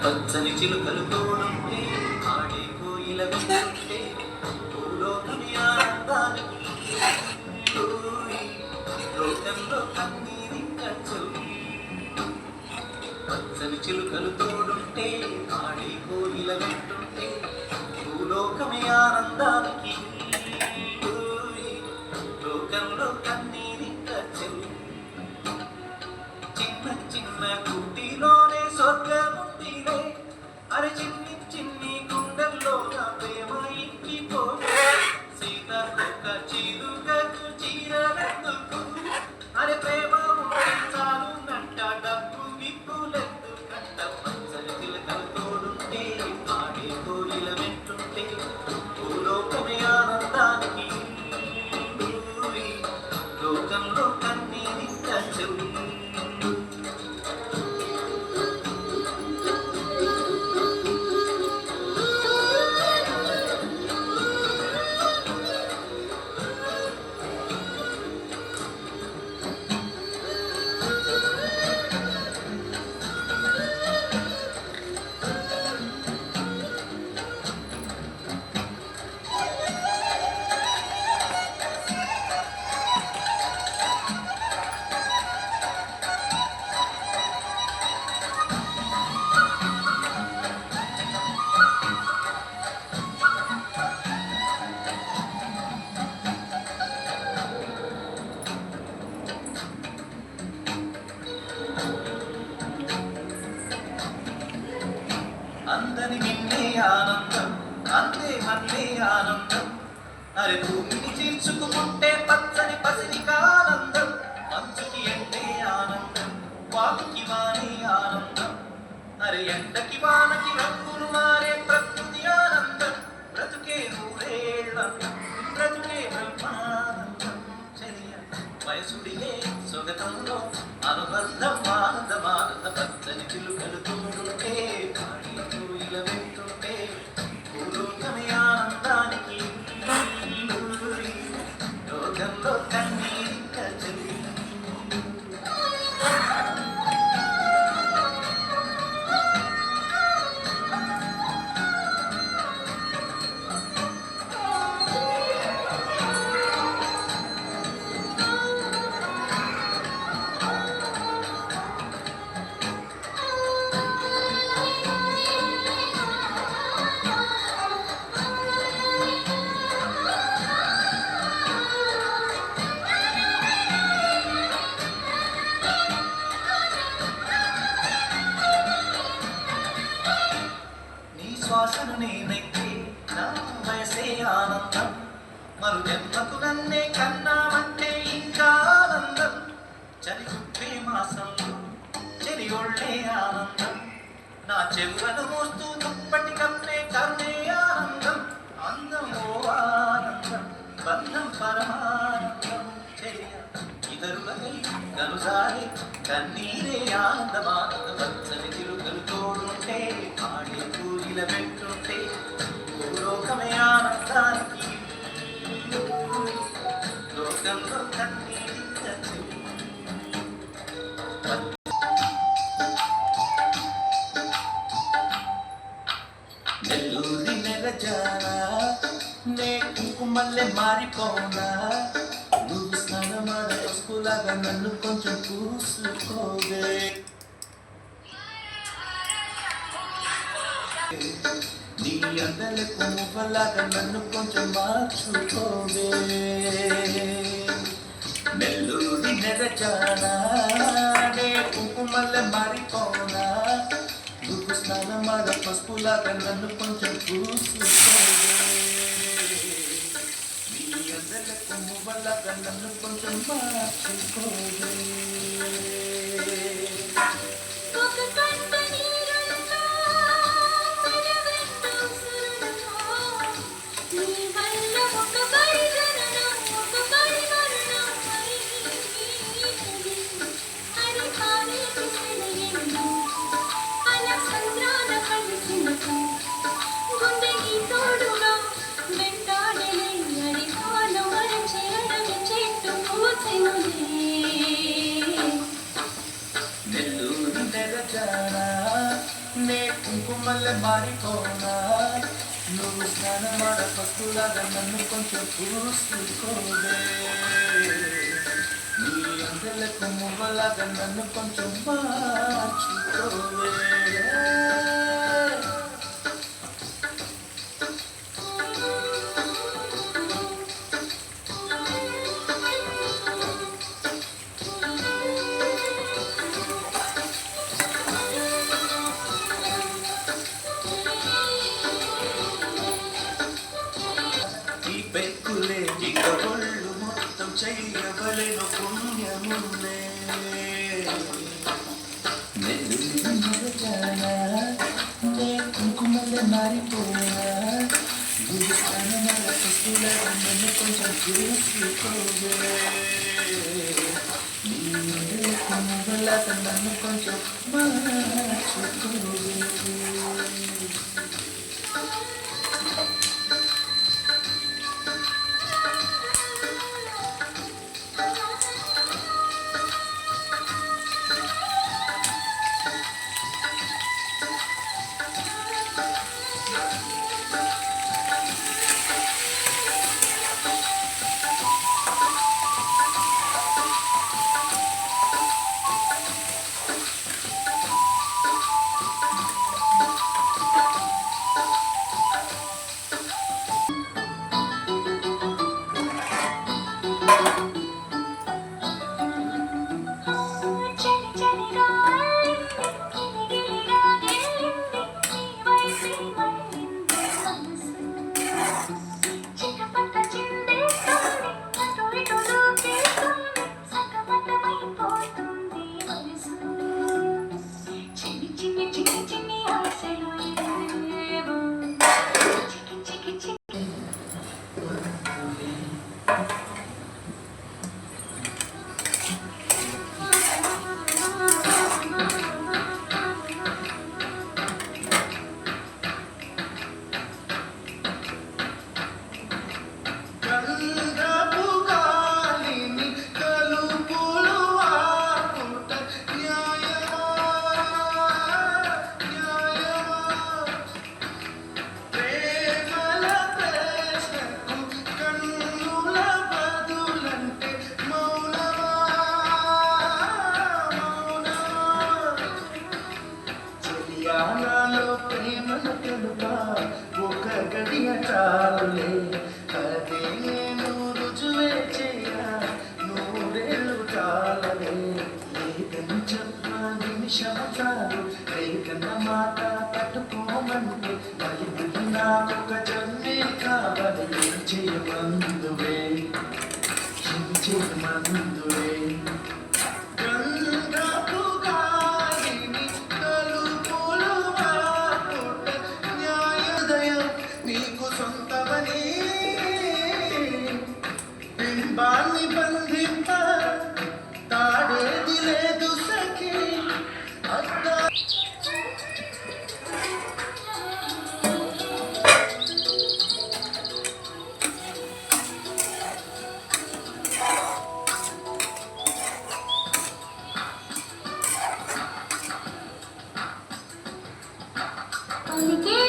పచ్చని చిలుకలు తోడుంటే ఆడే కోయిల వింటుంటే భూలోకమి ఆనందానికి లోకంలో కన్నీరింకా పచ్చని చిలుకలు తోడుంటే ఆడే కోయిల వింటుంటే భూలోకమి ఆనందానికి లోకంలో కన్నీరింకా చిన్న చిన్న గుడ్డిలోనే స్వర్గము అరే చిన్ని చిన్ని గుండెల్లో నా ప్రేమ ఇంకిపోతే సీతకొక చిలుకకు చీరలెందుకు అరే ప్రేమ ఉంటే చాలు నంట డబ్బు విప్పులెందుకంట పచ్చని చిలుకలు తోడుంటే ఆడే కోయిల వెంటుంటే భూలోకమే ఆనందానికి లోకంలో కన్నీరింకా చెల్లి అందని నిన్నే ఆనందం అంతే మన్నే ఆనందం అరే భూమిని చీల్చుకుంటే పచ్చని పసిడికి ఆనందం మంచుకి ఎండే ఆనందం వాకుకి వానే ఆనందం అరే ఎండకి వానకి రంగులు మారే ప్రకృతి ఆనందం బ్రతుకే నూరేళ్ళం బ్రతుకే బ్రహ్మానందం చర్య వయసుడిగే స్వగతంలో అనుబంధం ఆనందమానంద పచ్చని చిలుకలు తోడుంటే వెంటుంటే భూలోకమే ఆనందానికి లోకంలో కన్నీరింకా చెల్లి శ్వాసను నేనైతే నా వయసే ఆనందం మరు జన్మకు నన్నే కన్నామంటే ఇంకా ఆనందం చలి గుప్పే మాసంలో చెరి ఒళ్ళే ఆనందం నా చెవులను మోస్తూ దుప్పటి కప్పే కరుణే ఆనందం అందం ఓ ఆనందం బంధం పరమానందం చెయ్య ఇతరులకై కనుసారి కన్నీరే ఆనందమానంద పచ్చని చిలుకలు తోడుంటే ఆడే పూరిల వెంటుంటే భూలోకమే ఆనందానికి లోకంలో కన్నీరింకా నెల్లూరి నెరజానా నే కుంకుమల్లె మారిపోనా నువ్వు స్నానమాడ పసుపులాగా నన్ను కొంచెం పూసుకోవే నీ అందలకు మువ్వలాగా నన్ను కొంచెం మార్చుకోవే నెల్లూరి నెరజానా నే కుంకుమల్లె మారిపోనా నువ్వు స్నానమాడ పసుపులాగా నన్ను కొంచెం పూసుకోవే అందలకు మువ్వలాగా నన్ను కొంచెం మార్చుకోవే గుండె గీత నే కుంకుమల్లె మారిపోనా నువ్వు స్నానమాడ పస్తులాగా నన్ను కొంచెం చూసుకోవే నీ అందలకు మువ్వలాగా నన్ను కొంచెం మార్చుకోవే ఈ పెక్కులే ఇక ఒళ్ళు మొత్తం చెయ్యవలెను పుణ్యమున్నే నే కుంకుమల్లె మారిపోయా గుడిస్తానమల పుస్తుల నన్ను కొంచెం చూసుకోవే నీ మువ్వలాగ నన్ను కొంచెం మార్చుకోవే నాలో ప్రేమను తెలుపా ఒక గడియ చాలులే అదే నేను రుజువే చేయ నూరేళ్ళు చాలలే లేదని చెప్ప నిమిషం చాలు లేకన్న మాట పట్టుకోమంటే మరి నాకొక జన్మే కావాలి ఏం చేయమందువే ఏం చేయమందువే నీకు సొంతమని బింబాన్ని బంధింప తాడేది లేదు సఖి అందుకే